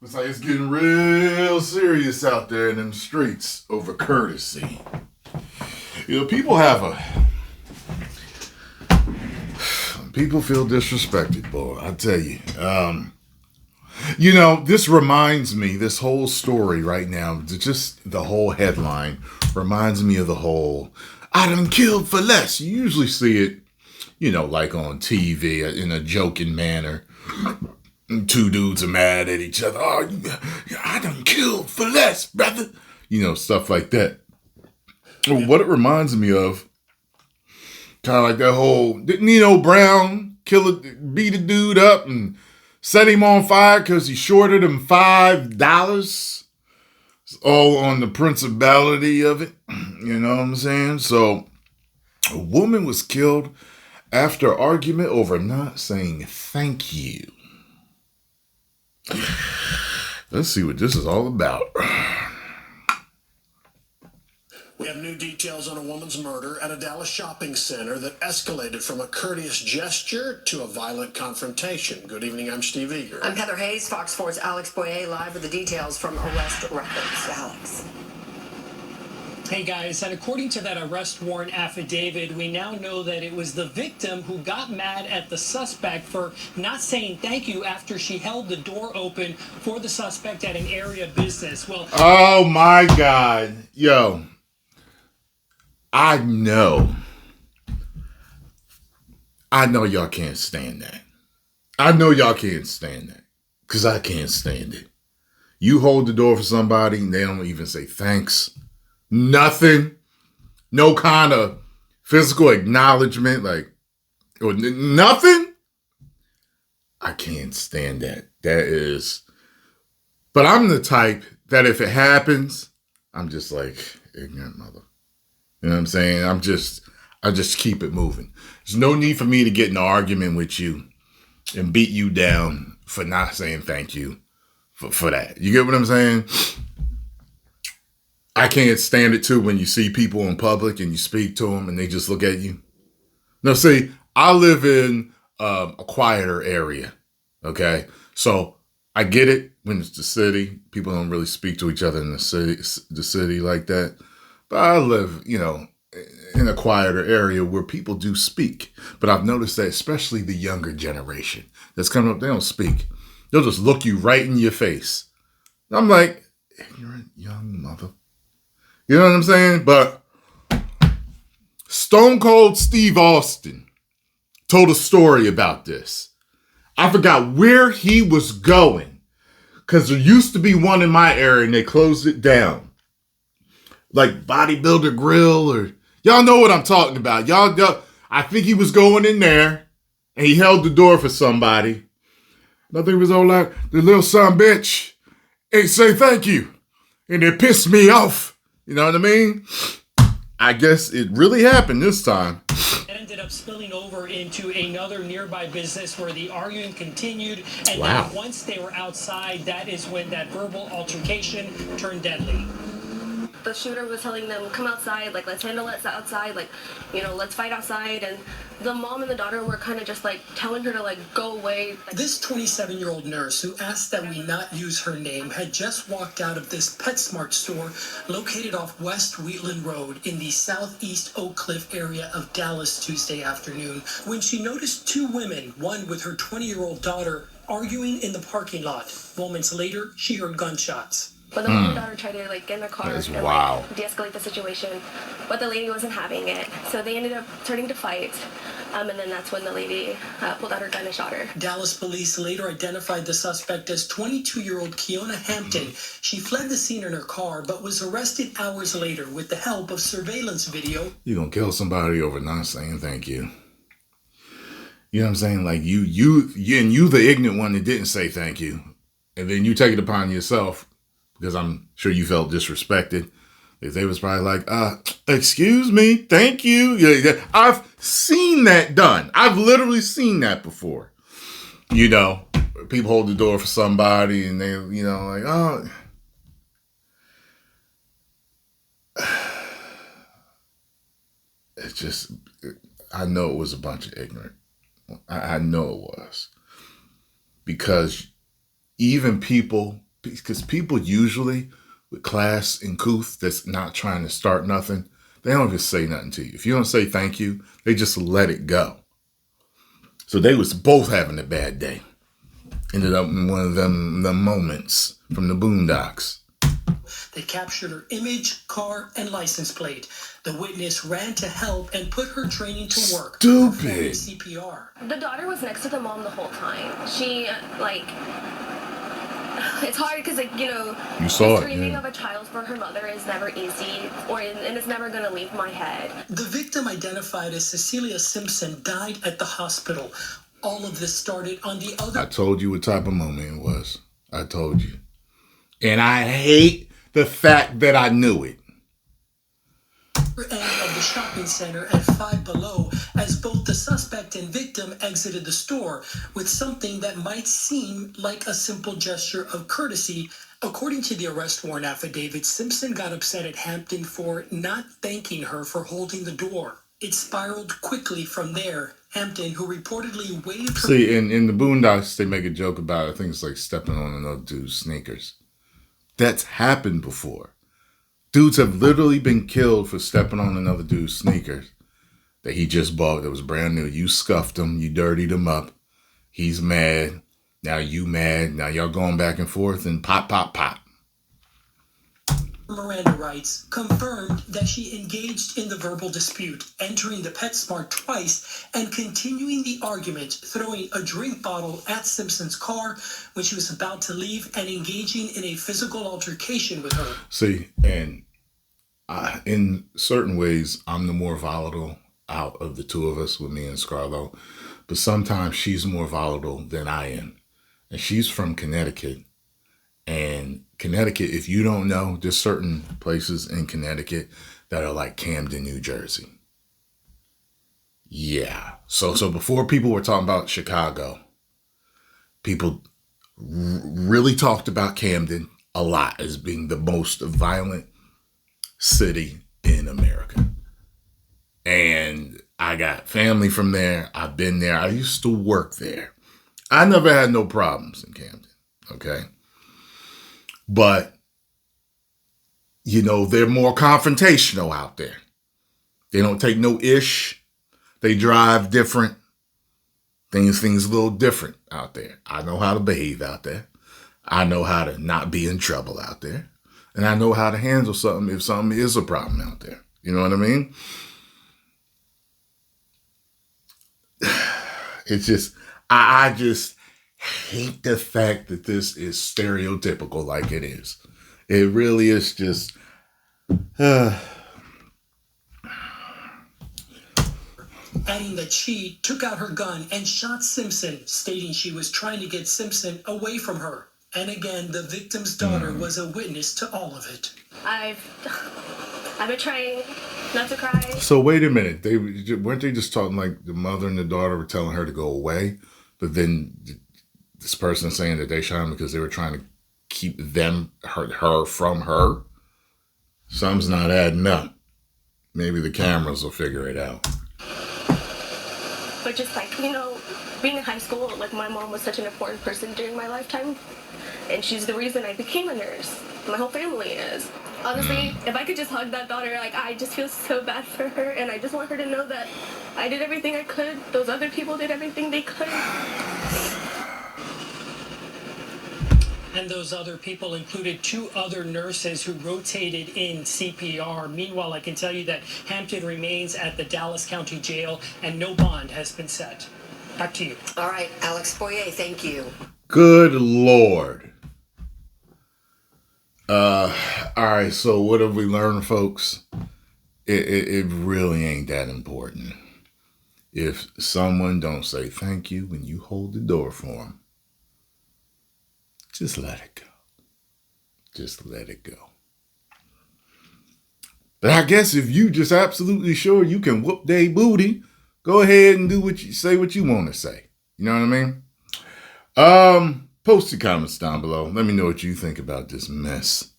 Looks like it's getting real serious out there in them streets over courtesy. You know, people feel disrespected, boy. I tell you. This reminds me, this whole story right now, just the whole headline reminds me of the whole, I done killed for less. You usually see it, like on TV in a joking manner. Two dudes are mad at each other. Oh, I done killed for less, brother. Stuff like that. What it reminds me of, kind of like that whole, didn't Nino Brown beat a dude up and set him on fire because he shorted him $5? It's all on the principality of it. You know what I'm saying? So a woman was killed after argument over not saying thank you. Let's see what this is all about. We have new details on a woman's murder at a Dallas shopping center that escalated from a courteous gesture to a violent confrontation. Good evening, I'm Steve Eager. I'm Heather Hayes, Fox 4's Alex Boyer, live with the details from arrest records. Alex. Hey guys, and according to that arrest warrant affidavit, we now know that it was the victim who got mad at the suspect for not saying thank you after she held the door open for the suspect at an area business. Well, oh my God. Yo, I know y'all can't stand that. I know y'all can't stand that because I can't stand it. You hold the door for somebody and they don't even say thanks. Nothing. No kind of physical acknowledgement, or nothing. I can't stand that. But I'm the type that if it happens, I'm just like, ignorant mother. You know what I'm saying? I just keep it moving. There's no need for me to get in an argument with you and beat you down for not saying thank you for that. You get what I'm saying? I can't stand it too when you see people in public and you speak to them and they just look at you. No, see, I live in a quieter area, okay? So I get it when it's the city. People don't really speak to each other in the city like that. But I live, in a quieter area where people do speak. But I've noticed that especially the younger generation that's coming up, they don't speak. They'll just look you right in your face. And I'm like, ignorant young mother. You know what I'm saying? But Stone Cold Steve Austin told a story about this. I forgot where he was going because there used to be one in my area and they closed it down. Like Bodybuilder Grill or y'all know what I'm talking about. Y'all, I think he was going in there and he held the door for somebody. Nothing was all like, the little son bitch ain't say thank you. And it pissed me off. You know what I mean? I guess it really happened this time. It ended up spilling over into another nearby business where the arguing continued. And wow. Then once they were outside, that is when that verbal altercation turned deadly. The shooter was telling them, come outside, let's handle it outside, let's fight outside. And the mom and the daughter were kind of just telling her to go away. This 27-year-old nurse who asked that we not use her name had just walked out of this PetSmart store located off West Wheatland Road in the southeast Oak Cliff area of Dallas Tuesday afternoon when she noticed two women, one with her 20-year-old daughter, arguing in the parking lot. Moments later, she heard gunshots. But the mom and daughter tried to get in their car and de-escalate the situation, but the lady wasn't having it. So they ended up turning to fight, and then that's when the lady pulled out her gun and shot her. Dallas police later identified the suspect as 22-year-old Kiona Hampton. She fled the scene in her car, but was arrested hours later with the help of surveillance video. You gonna kill somebody over not saying thank you. You know what I'm saying? Like you the ignorant one that didn't say thank you, and then you take it upon yourself. Because I'm sure you felt disrespected. They was probably like, excuse me, thank you. Yeah. I've seen that done. I've literally seen that before. People hold the door for somebody and they, it's just, I know it was a bunch of ignorant. I know it was. Because even people because people usually with class and couth that's not trying to start nothing, they don't even say nothing to you. If you don't say thank you, they just let it go. So they was both having a bad day. Ended up in one of them moments from the Boondocks. They captured her image, car, and license plate. The witness ran to help and put her training to work. Stupid. CPR. The daughter was next to the mom the whole time. She, it's hard because, you saw the screaming it, of a child for her mother is never easy, and it's never going to leave my head. The victim, identified as Cecilia Simpson, died at the hospital. All of this started on the other... I told you what type of moment it was. I told you. And I hate the fact that I knew it. End of the shopping center at Five Below, as both the suspect and victim exited the store with something that might seem like a simple gesture of courtesy. According to the arrest warrant affidavit, Simpson got upset at Hampton for not thanking her for holding the door. It spiraled quickly from there. Hampton, who reportedly waved her... See, in the Boondocks, they make a joke about it. I think it's like stepping on another dude's sneakers. That's happened before. Dudes have literally been killed for stepping on another dude's sneakers that he just bought that was brand new. You scuffed him. You dirtied him up. He's mad. Now you mad. Now y'all going back and forth and pop, pop, pop. Miranda writes, confirmed that she engaged in the verbal dispute, entering the PetSmart twice and continuing the argument, throwing a drink bottle at Simpson's car when she was about to leave and engaging in a physical altercation with her. See, and in certain ways, I'm the more volatile out of the two of us with me and Scarlo, but sometimes she's more volatile than I am. And she's from Connecticut. And Connecticut, if you don't know, there's certain places in Connecticut that are like Camden, New Jersey. Yeah. So before people were talking about Chicago, people really talked about Camden a lot as being the most violent city in America. And I got family from there. I've been there. I used to work there. I never had no problems in Camden. Okay. But, they're more confrontational out there. They don't take no ish. They drive different. Things a little different out there. I know how to behave out there. I know how to not be in trouble out there. And I know how to handle something if something is a problem out there. You know what I mean? It's just, I just hate the fact that this is stereotypical like it is. It really is just... Adding that she took out her gun and shot Simpson, stating she was trying to get Simpson away from her. And again, the victim's daughter was a witness to all of it. I've been trying not to cry. So wait a minute. Weren't they just talking like the mother and the daughter were telling her to go away? But then this person saying that they shot him because they were trying to keep her from her? Something's not adding up. Maybe the cameras will figure it out. But just being in high school, my mom was such an important person during my lifetime. And she's the reason I became a nurse. My whole family is. Honestly, if I could just hug that daughter, I just feel so bad for her. And I just want her to know that I did everything I could. Those other people did everything they could. And those other people included 2 other nurses who rotated in CPR. Meanwhile, I can tell you that Hampton remains at the Dallas County Jail and no bond has been set. Back to you. All right, Alex Boyer, thank you. Good Lord. All right, so what have we learned, folks? It really ain't that important. If someone don't say thank you when you hold the door for them, just let it go. Just let it go. But I guess if you just absolutely sure you can whoop they booty, go ahead and do what you want to say. You know what I mean? Post your comments down below. Let me know what you think about this mess.